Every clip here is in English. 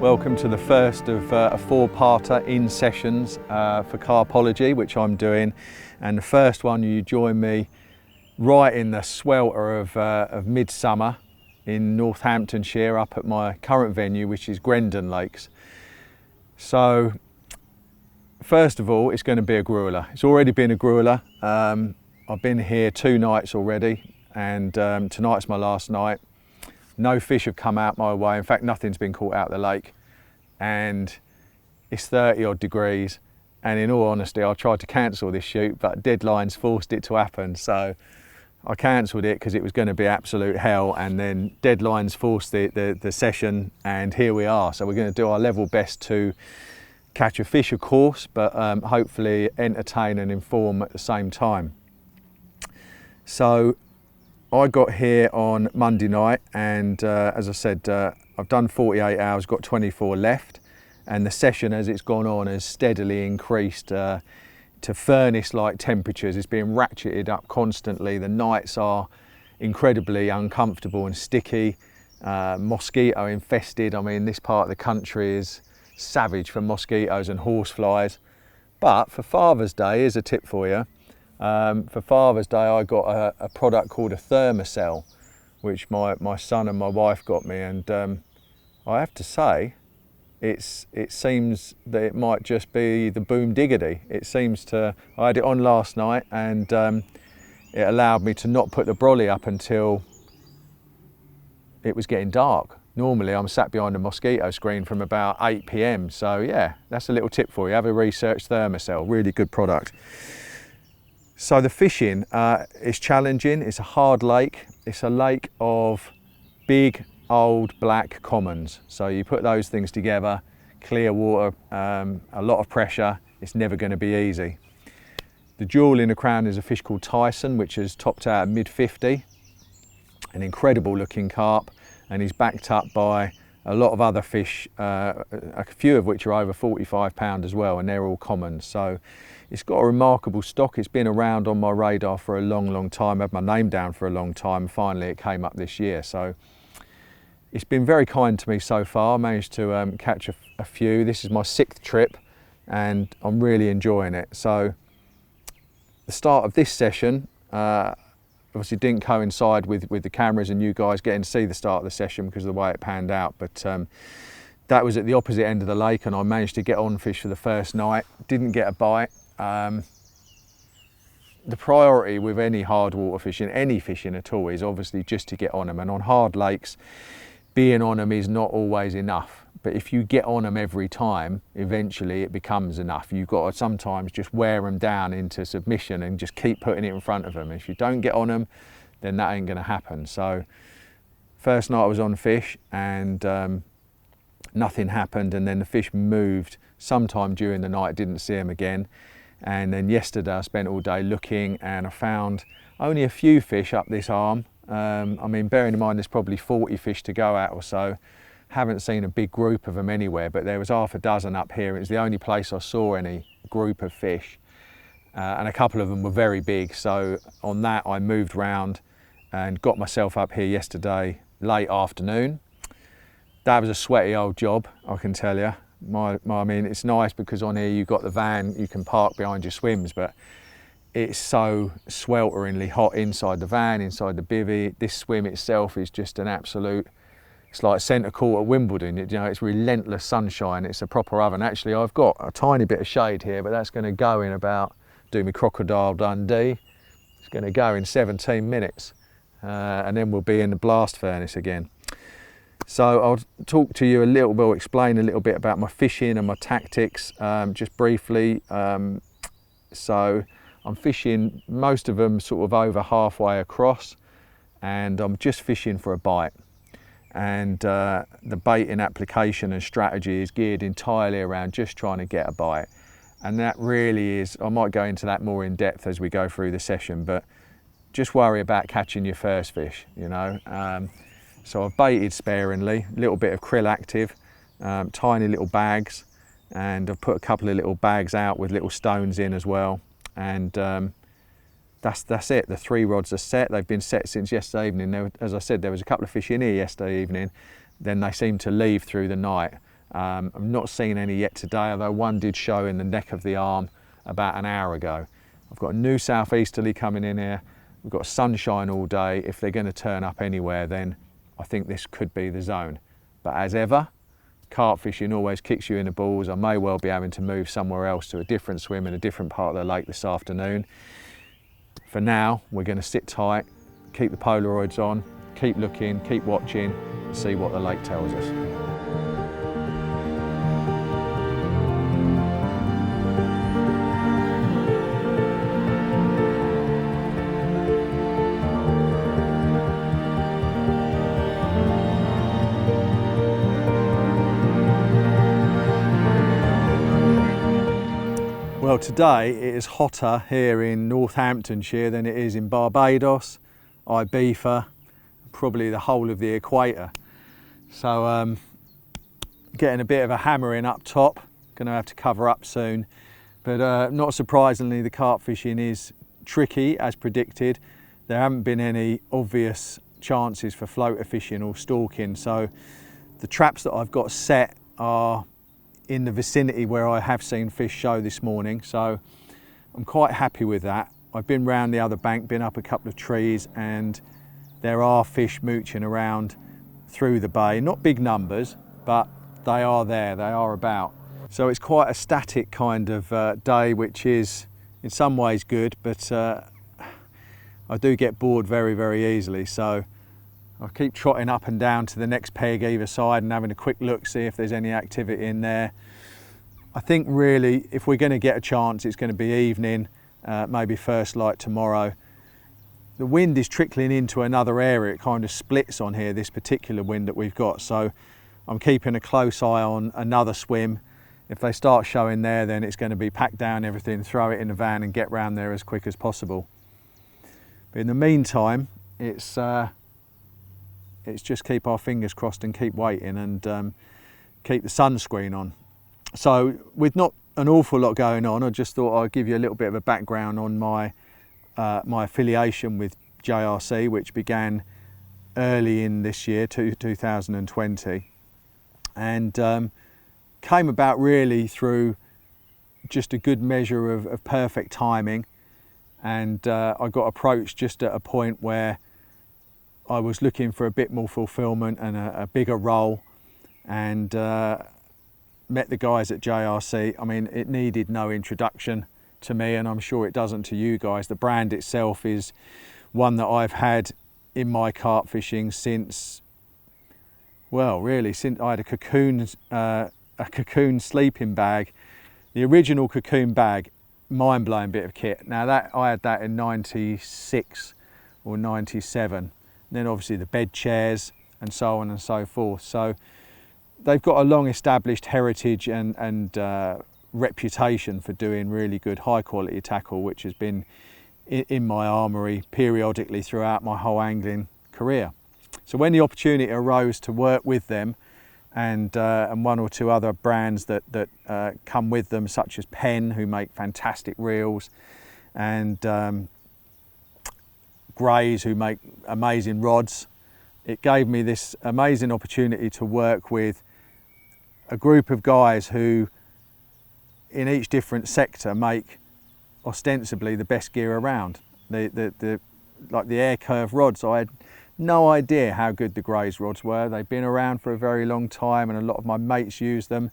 Welcome to the first of a four-parter in sessions for 𝗙𝗵𝗿𝗆, which I'm doing. And the first one, you join me right in the swelter of midsummer in Northamptonshire, up at my current venue, which is Grendon Lakes. So, first of all, it's going to be a grueler. It's already been a grueler. I've been here 2 nights already, and tonight's my last night. No fish have come out my way. In fact, nothing's been caught out of the lake. And it's 30 odd degrees. And in all honesty, I tried to cancel this shoot, but deadlines forced it to happen. So I cancelled it because it was going to be absolute hell. And then deadlines forced the session, and here we are. So we're going to do our level best to catch a fish, of course, but hopefully entertain and inform at the same time. So I got here on Monday night, and as I said, I've done 48 hours, got 24 left, and the session as it's gone on has steadily increased to furnace-like temperatures. It's being ratcheted up constantly. The nights are incredibly uncomfortable and sticky, mosquito infested. I mean, this part of the country is savage for mosquitoes and horseflies. But for Father's Day, here's a tip for you. For Father's Day, I got a product called a 𝗙𝗵𝗿𝗆, which my son and my wife got me, and I have to say, it seems that it might just be the boom diggity. It seems to, I had it on last night, and it allowed me to not put the brolly up until it was getting dark. Normally I'm sat behind a mosquito screen from about 8 PM, so yeah, that's a little tip for you. Have a research 𝗙𝗵𝗿𝗆, really good product. So the fishing is challenging. It's a hard lake. It's a lake of big, old, black commons. So you put those things together, clear water, a lot of pressure, it's never going to be easy. The jewel in the crown is a fish called 𝗙𝗵𝗿𝗆, which is topped out at mid-50, an incredible looking carp, and he's backed up by a lot of other fish, a few of which are over 45 pound as well, and they're all commons. So it's got a remarkable stock. It's been around on my radar for a long, long time. I had my name down for a long time. Finally, it came up this year. So it's been very kind to me so far. I managed to catch a few. This is my 6th trip, and I'm really enjoying it. So the start of this session obviously didn't coincide with the cameras and you guys getting to see the start of the session because of the way it panned out. But that was at the opposite end of the lake, and I managed to get on fish for the first night. Didn't get a bite. The priority with any hard water fishing, any fishing at all, is obviously just to get on them. And on hard lakes, being on them is not always enough. But if you get on them every time, eventually it becomes enough. You've got to sometimes just wear them down into submission and just keep putting it in front of them. If you don't get on them, then that ain't going to happen. So first night I was on fish, and nothing happened, and then the fish moved sometime during the night. Didn't see them again. And then yesterday I spent all day looking, and I found only a few fish up this arm. I mean, bearing in mind there's probably 40 fish to go out or so. Haven't seen a big group of them anywhere, but there was half a dozen up here. It was the only place I saw any group of fish, and a couple of them were very big. So on that I moved round and got myself up here yesterday late afternoon. That was a sweaty old job, I can tell you. I mean, it's nice because on here you've got the van, you can park behind your swims, but it's so swelteringly hot inside the van, inside the bivvy. This swim itself is just an absolute, it's like centre court at Wimbledon. You know, it's relentless sunshine. It's a proper oven. Actually, I've got a tiny bit of shade here, but that's going to go in about, do me crocodile Dundee. It's going to go in 17 minutes, and then we'll be in the blast furnace again. So I'll talk to you a little bit, explain a little bit about my fishing and my tactics, just briefly. So I'm fishing most of them sort of over halfway across, and I'm just fishing for a bite. And the baiting application and strategy is geared entirely around just trying to get a bite. And that really is, I might go into that more in depth as we go through the session, but just worry about catching your first fish, you know. So I've baited sparingly, a little bit of krill active, tiny little bags, and I've put a couple of little bags out with little stones in as well. And that's it. The 3 rods are set. They've been set since yesterday evening. As I said, there was a couple of fish in here yesterday evening. Then they seemed to leave through the night. I've not seen any yet today, although one did show in the neck of the arm about an hour ago. I've got a new southeasterly coming in here. We've got sunshine all day. If they're going to turn up anywhere, then I think this could be the zone. But as ever, carp fishing always kicks you in the balls. I may well be having to move somewhere else to a different swim in a different part of the lake this afternoon. For now, we're going to sit tight, keep the Polaroids on, keep looking, keep watching, and see what the lake tells us. Well, today it is hotter here in Northamptonshire than it is in Barbados, Ibiza, probably the whole of the equator. So getting a bit of a hammering up top, going to have to cover up soon. But not surprisingly, the carp fishing is tricky as predicted. There haven't been any obvious chances for floater fishing or stalking. So the traps that I've got set are in the vicinity where I have seen fish show this morning, so I'm quite happy with that. I've been round the other bank, been up a couple of trees, and there are fish mooching around through the bay. Not big numbers, but they are there, they are about. So it's quite a static kind of day, which is in some ways good, but I do get bored very, very easily. So I'll keep trotting up and down to the next peg either side and having a quick look, see if there's any activity in there. I think really, if we're going to get a chance, it's going to be evening, maybe first light tomorrow. The wind is trickling into another area. It kind of splits on here, this particular wind that we've got. So I'm keeping a close eye on another swim. If they start showing there, then it's going to be pack down everything, throw it in the van and get round there as quick as possible. But in the meantime, it's just keep our fingers crossed and keep waiting and keep the sunscreen on. So with not an awful lot going on, I just thought I'd give you a little bit of a background on my my affiliation with JRC, which began early in this year, 2020, and came about really through just a good measure of perfect timing. And I got approached just at a point where I was looking for a bit more fulfillment and a bigger role, and met the guys at JRC. I mean, it needed no introduction to me, and I'm sure it doesn't to you guys. The brand itself is one that I've had in my carp fishing since, well, really, since I had a Cocoon Sleeping Bag, the original Cocoon bag, mind-blowing bit of kit. Now that I had that in 96 or 97. Then obviously the bed chairs and so on and so forth. So they've got a long established heritage and reputation for doing really good high quality tackle, which has been in my armoury periodically throughout my whole angling career. So when the opportunity arose to work with them and one or two other brands that come with them, such as Penn, who make fantastic reels, and Grays, who make amazing rods, it gave me this amazing opportunity to work with a group of guys who in each different sector make ostensibly the best gear around. Like the air curve rods, I had no idea how good the Grays rods were. They've been around for a very long time and a lot of my mates use them,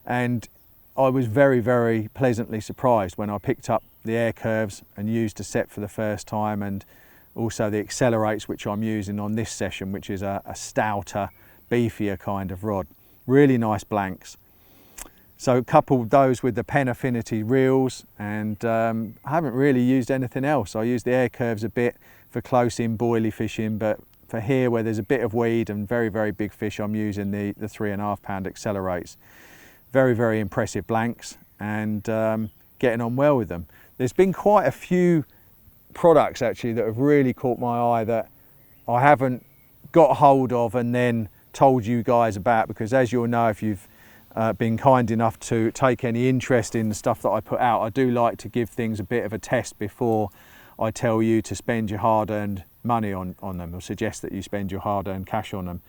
and I was very, very pleasantly surprised when I picked up the air curves and used a set for the first time, and also the accelerates, which I'm using on this session, which is a stouter, beefier kind of rod. Really nice blanks. So coupled those with the Penn Affinity reels, and I haven't really used anything else. I use the air curves a bit for close in boilie fishing, but for here where there's a bit of weed and very, very big fish, I'm using the 3.5 pound accelerates. Very, very impressive blanks, and getting on well with them. There's been quite a few products actually that have really caught my eye that I haven't got hold of and then told you guys about, because as you'll know, if you've been kind enough to take any interest in the stuff that I put out, I do like to give things a bit of a test before I tell you to spend your hard-earned money on them, or suggest that you spend your hard-earned cash on them.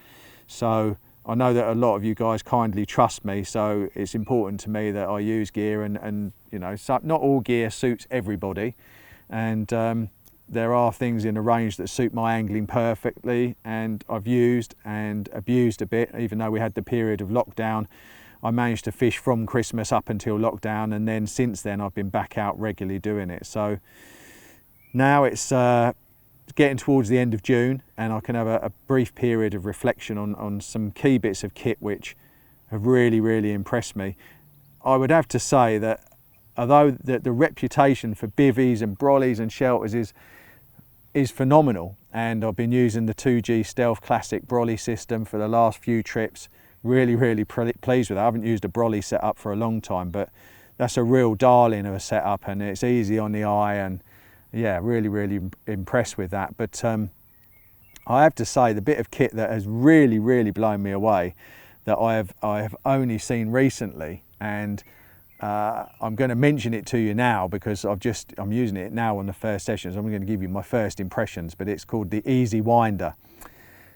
So I know that a lot of you guys kindly trust me, so it's important to me that I use gear, and you know, so not all gear suits everybody, and there are things in the range that suit my angling perfectly, and I've used and abused a bit. Even though we had the period of lockdown, I managed to fish from Christmas up until lockdown, and then since then I've been back out regularly doing it. So now it's getting towards the end of June, and I can have a brief period of reflection on some key bits of kit which have really impressed me. I would have to say that although the reputation for bivvies and brollies and shelters is phenomenal, and I've been using the 2G Stealth Classic brolly system for the last few trips, really pleased with it. I haven't used a brolly setup for a long time, but that's a real darling of a setup, and it's easy on the eye, and yeah, really impressed with that. But I have to say, the bit of kit that has really blown me away, that I have only seen recently, and I'm going to mention it to you now because I'm using it now on the first session, so I'm going to give you my first impressions. But it's called the EZ Winder.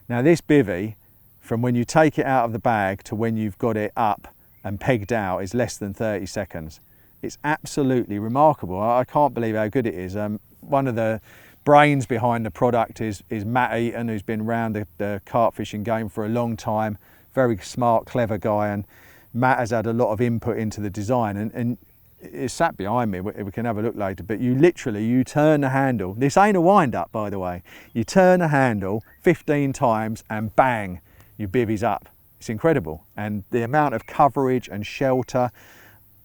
Now this bivvy, from when you take it out of the bag to when you've got it up and pegged out, is less than 30 seconds. It's absolutely remarkable. I can't believe how good it is. One of the brains behind the product is 𝗵𝗲𝗿𝗄, who's been around the carp fishing game for a long time. Very smart, clever guy, and Matt has had a lot of input into the design, and it's sat behind me. We can have a look later, but you turn the handle. This ain't a wind up, by the way. You turn the handle 15 times and bang, your bivvy's up. It's incredible, and the amount of coverage and shelter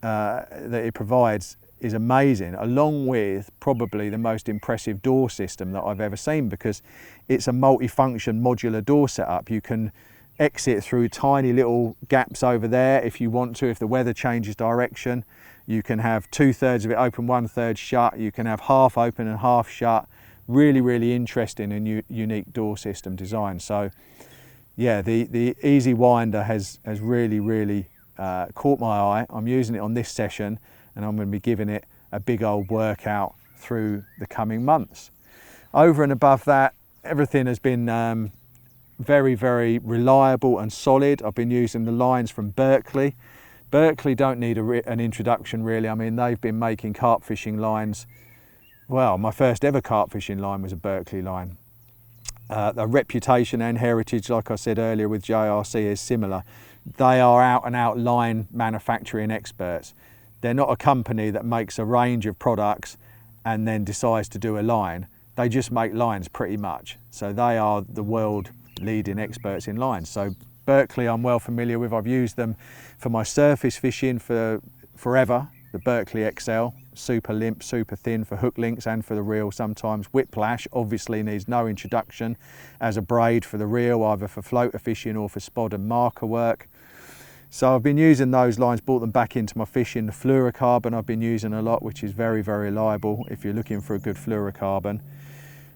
that it provides is amazing, along with probably the most impressive door system that I've ever seen, because it's a multi-function modular door setup. You can exit through tiny little gaps over there if you want to, if the weather changes direction. You can have 2/3 of it open, 1/3 shut. You can have half open and half shut. Really interesting and unique door system design. So yeah, the EZ Winder has really caught my eye. I'm using it on this session, and I'm going to be giving it a big old workout through the coming months. Over and above that, everything has been very reliable and solid. I've been using the lines from 𝗙𝗏𝗏𝗏. 𝗙𝗏𝗏𝗏 don't need an introduction really. I mean, they've been making carp fishing lines. Well, my first ever carp fishing line was a 𝗙𝗏𝗏𝗏 line. The reputation and heritage, like I said earlier with JRC, is similar. They are out and out line manufacturing experts. They're not a company that makes a range of products and then decides to do a line. They just make lines pretty much. So they are the world leading experts in lines. So 𝗙𝗏𝗏𝗏 I'm well familiar with. I've used them for my surface fishing for forever. The 𝗙𝗏𝗏𝗏𝗏 XL, super limp, super thin for hook links and for the reel sometimes. Whiplash obviously needs no introduction as a braid for the reel, either for floater fishing or for spot and marker work. So I've been using those lines, brought them back into my fishing. The fluorocarbon I've been using a lot, which is very reliable if you're looking for a good fluorocarbon.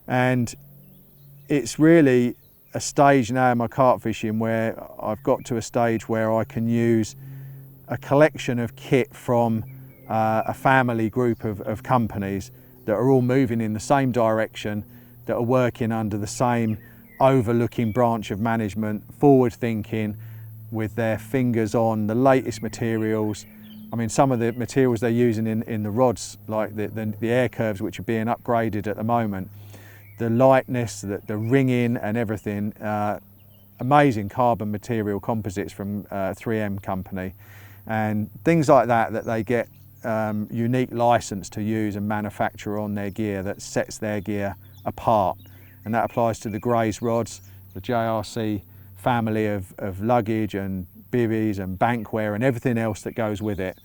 And it's really a stage now in my carp fishing where I've got to a stage where I can use a collection of kit from a family group of companies that are all moving in the same direction, that are working under the same overlooking branch of management, forward thinking, with their fingers on the latest materials. I mean, some of the materials they're using in the rods, like the air curves, which are being upgraded at the moment, the lightness, the ringing and everything, amazing carbon material composites from 3M company, and things like that they get unique license to use and manufacture on their gear that sets their gear apart. And that applies to the Graze rods, the JRC family of luggage and bivvies and bankware and everything else that goes with it,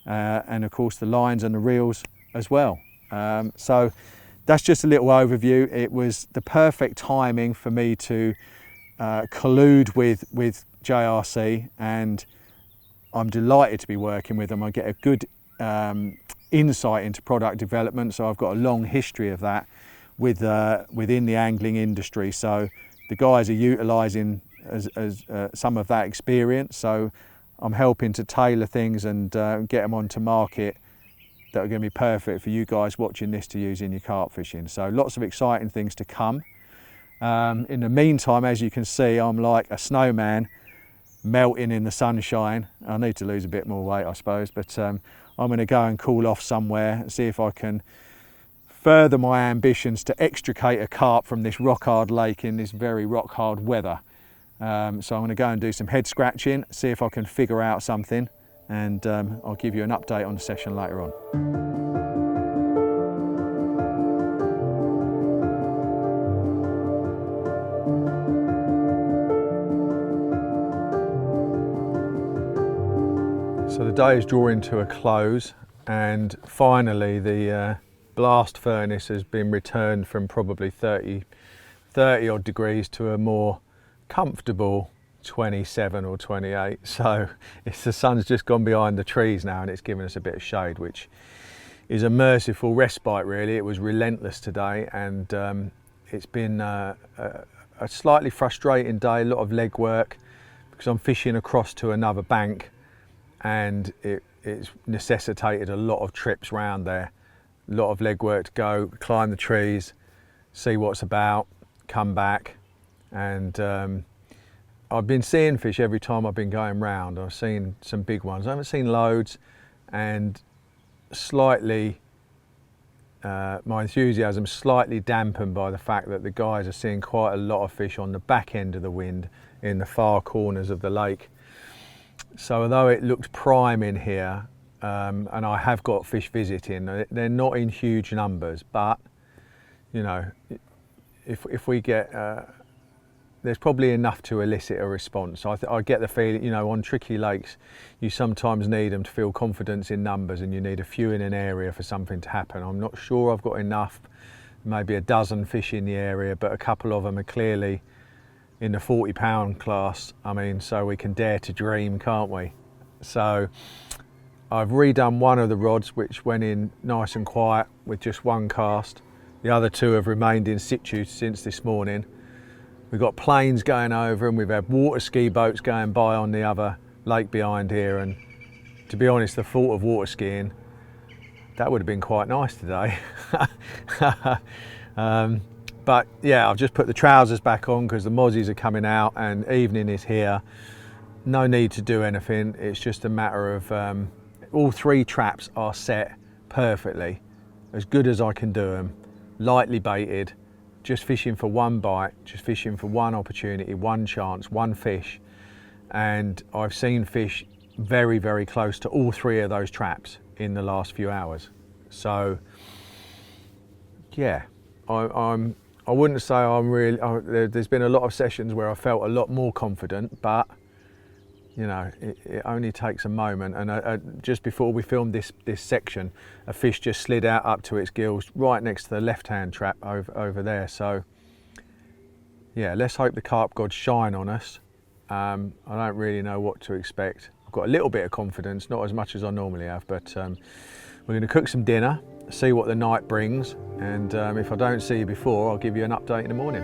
and of course the lines and the reels as well. So that's just a little overview. It was the perfect timing for me to collude with JRC, and I'm delighted to be working with them. I get a good insight into product development, so I've got a long history of that within the angling industry. So the guys are utilising some of that experience, so I'm helping to tailor things and get them onto market that are going to be perfect for you guys watching this to use in your carp fishing. So lots of exciting things to come. In the meantime, as you can see, I'm like a snowman melting in the sunshine. I need to lose a bit more weight, I suppose, but I'm going to go and cool off somewhere and see if I can further my ambitions to extricate a carp from this rock hard lake in this very rock hard weather. So I'm going to go and do some head scratching, see if I can figure out something, and I'll give you an update on the session later on. So the day is drawing to a close, and finally the blast furnace has been returned from probably 30 odd degrees to a more comfortable 27 or 28. So the sun's just gone behind the trees now and it's given us a bit of shade, which is a merciful respite really. It was relentless today, and it's been a slightly frustrating day, a lot of leg work because I'm fishing across to another bank, and it's necessitated a lot of trips round there, a lot of leg work to go, climb the trees, see what's about, come back. And I've been seeing fish every time I've been going round. I've seen some big ones. I haven't seen loads, and slightly my enthusiasm slightly dampened by the fact that the guys are seeing quite a lot of fish on the back end of the wind in the far corners of the lake. So although it looks prime in here, and I have got fish visiting, they're not in huge numbers, but you know, if we get there's probably enough to elicit a response. I get the feeling, you know, on tricky lakes you sometimes need them to feel confidence in numbers, and you need a few in an area for something to happen. I'm not sure I've got enough, maybe a dozen fish in the area, but a couple of them are clearly in the 40-pound class. I mean, so we can dare to dream, can't we? So I've redone one of the rods, which went in nice and quiet with just one cast. The other two have remained in situ since this morning. We've got planes going over, and we've had water ski boats going by on the other lake behind here, and to be honest, the thought of water skiing, that would have been quite nice today. But yeah, I've just put the trousers back on because the mozzies are coming out and evening is here. No need to do anything. It's just a matter of all three traps are set perfectly, as good as I can do them, lightly baited, just fishing for one bite, just fishing for one opportunity, one chance, one fish. And I've seen fish very, very close to all three of those traps in the last few hours. So yeah, I wouldn't say I'm really, there's been a lot of sessions where I felt a lot more confident, but you know, it only takes a moment. And just before we filmed this section, a fish just slid out up to its gills right next to the left-hand trap over there. So yeah, let's hope the carp gods shine on us. I don't really know what to expect. I've got a little bit of confidence, not as much as I normally have, but we're going to cook some dinner, see what the night brings, and if I don't see you before, I'll give you an update in the morning.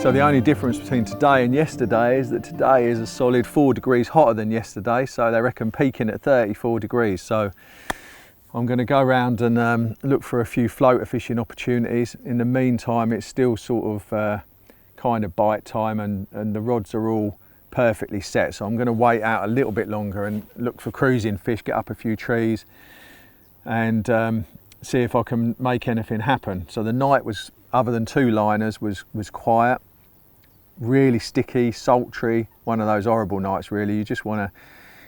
So the only difference between today and yesterday is that today is a solid 4 degrees hotter than yesterday. So they reckon peaking at 34 degrees. So I'm going to go around and look for a few floater fishing opportunities. In the meantime, it's still sort of kind of bite time, and the rods are all perfectly set. So I'm going to wait out a little bit longer and look for cruising fish, get up a few trees, and see if I can make anything happen. So the night was, other than 2 liners, was quiet. Really sticky, sultry, one of those horrible nights really. You just want to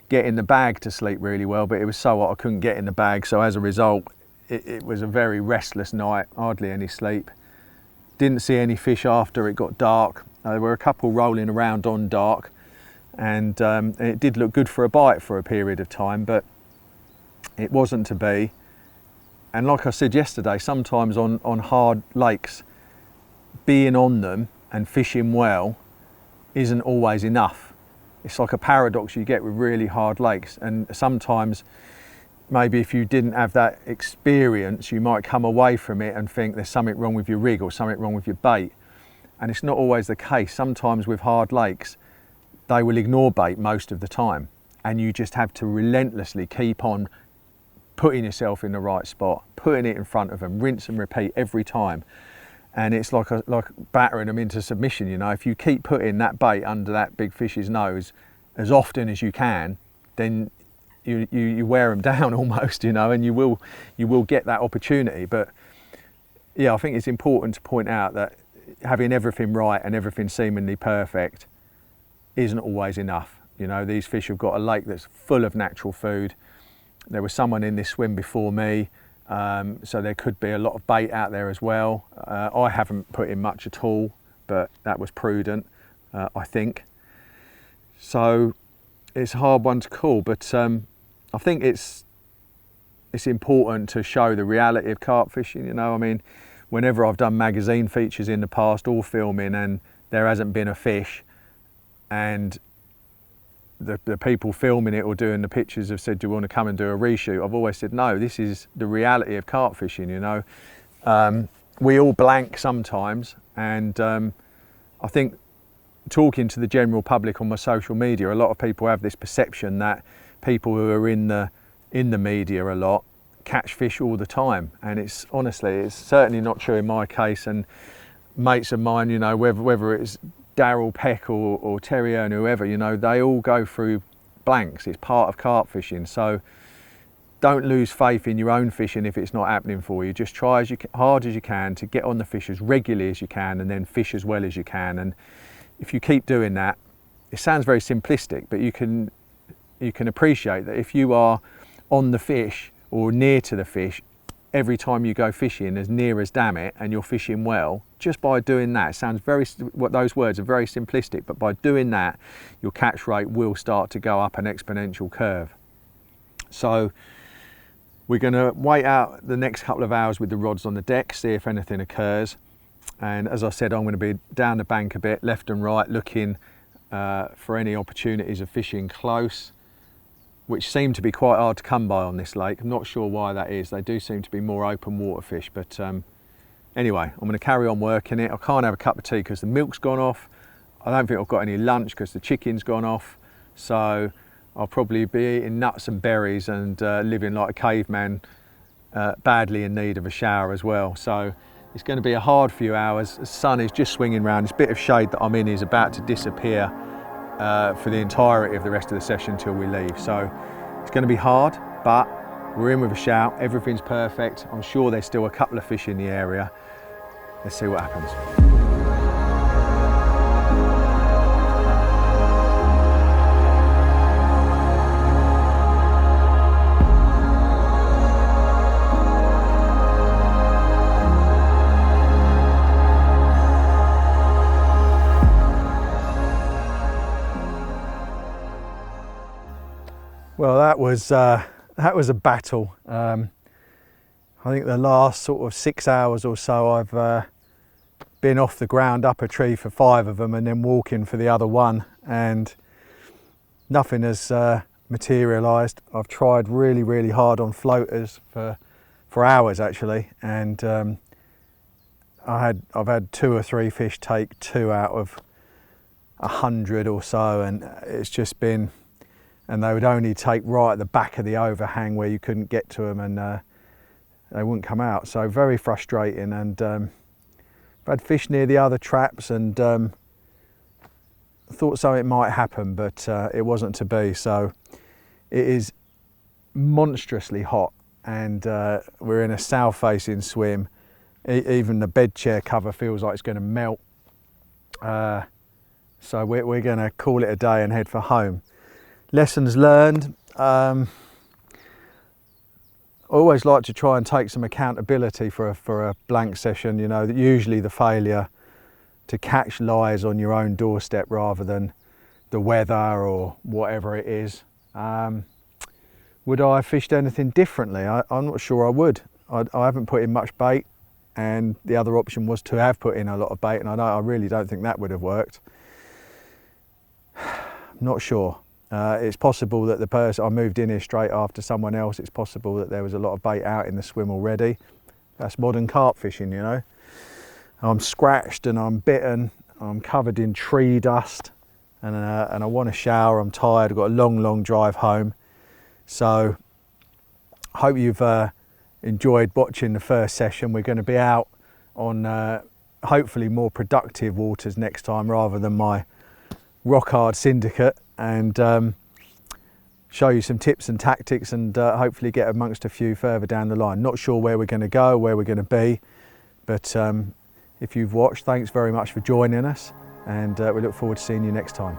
get in the bag to sleep really well, but it was so hot I couldn't get in the bag, so as a result it was a very restless night, hardly any sleep. Didn't see any fish after it got dark. There were a couple rolling around on dark, and it did look good for a bite for a period of time, but it wasn't to be. And like I said yesterday, sometimes on hard lakes, being on them and fishing well isn't always enough. It's like a paradox you get with really hard lakes, and sometimes maybe if you didn't have that experience, you might come away from it and think there's something wrong with your rig or something wrong with your bait. And it's not always the case. Sometimes with hard lakes, they will ignore bait most of the time, and you just have to relentlessly keep on putting yourself in the right spot, putting it in front of them, rinse and repeat every time. And it's like battering them into submission, you know. If you keep putting that bait under that big fish's nose as often as you can, then you wear them down almost, you know, and you will get that opportunity. But yeah, I think it's important to point out that having everything right and everything seemingly perfect isn't always enough. You know, these fish have got a lake that's full of natural food. There was someone in this swim before me, so there could be a lot of bait out there as well. I haven't put in much at all, but that was prudent, I think. So it's a hard one to call, but I think it's important to show the reality of carp fishing. You know, I mean, whenever I've done magazine features in the past, all filming, and there hasn't been a fish, and the people filming it or doing the pictures have said, do you want to come and do a reshoot? I've always said, no, this is the reality of carp fishing, you know. We all blank sometimes, and I think talking to the general public on my social media, a lot of people have this perception that people who are in the media a lot catch fish all the time, and it's certainly not true in my case. And mates of mine, you know, whether it's Darryl Peck or Terry and whoever, you know, they all go through blanks. It's part of carp fishing. So don't lose faith in your own fishing if it's not happening for you. Just try hard as you can to get on the fish as regularly as you can, and then fish as well as you can. And if you keep doing that, it sounds very simplistic, but you can appreciate that if you are on the fish or near to the fish every time you go fishing, as near as damn it, and you're fishing well, just by doing that, it sounds those words are very simplistic, but by doing that, your catch rate will start to go up an exponential curve. So we're going to wait out the next couple of hours with the rods on the deck, see if anything occurs. And as I said, I'm going to be down the bank a bit, left and right, looking for any opportunities of fishing close, which seem to be quite hard to come by on this lake. I'm not sure why that is. They do seem to be more open water fish, but anyway, I'm going to carry on working it. I can't have a cup of tea because the milk's gone off. I don't think I've got any lunch because the chicken's gone off. So I'll probably be eating nuts and berries and living like a caveman, badly in need of a shower as well. So it's going to be a hard few hours. The sun is just swinging round. This bit of shade that I'm in is about to disappear for the entirety of the rest of the session till we leave. So it's going to be hard, but we're in with a shout. Everything's perfect. I'm sure there's still a couple of fish in the area. Let's see what happens. Well, that was a battle. I think the last sort of 6 hours or so I've been off the ground up a tree for 5 of them and then walking for the other one, and nothing has materialised. I've tried really hard on floaters for hours actually, and I've had 2 or 3 fish take 2 out of 100 or so, and it's just been, and they would only take right at the back of the overhang where you couldn't get to them, and they wouldn't come out. So very frustrating. And I've had fish near the other traps, and thought something might happen, but it wasn't to be. So it is monstrously hot, and we're in a south facing swim. Even the bed chair cover feels like it's going to melt. So we're going to call it a day and head for home. Lessons learned. I always like to try and take some accountability for a blank session. You know, that usually the failure to catch lies on your own doorstep rather than the weather or whatever it is. Would I have fished anything differently? I'm not sure I would. I haven't put in much bait, and the other option was to have put in a lot of bait, and I really don't think that would have worked. Not sure. It's possible that the person, I moved in here straight after someone else, it's possible that there was a lot of bait out in the swim already. That's modern carp fishing, you know. I'm scratched and I'm bitten, I'm covered in tree dust, and I want to shower, I'm tired, I've got a long drive home. So I hope you've enjoyed watching the first session. We're going to be out on hopefully more productive waters next time rather than my rock hard syndicate, and show you some tips and tactics, and hopefully get amongst a few further down the line. Not sure where we're going to go, where we're going to be, but if you've watched, thanks very much for joining us, and we look forward to seeing you next time.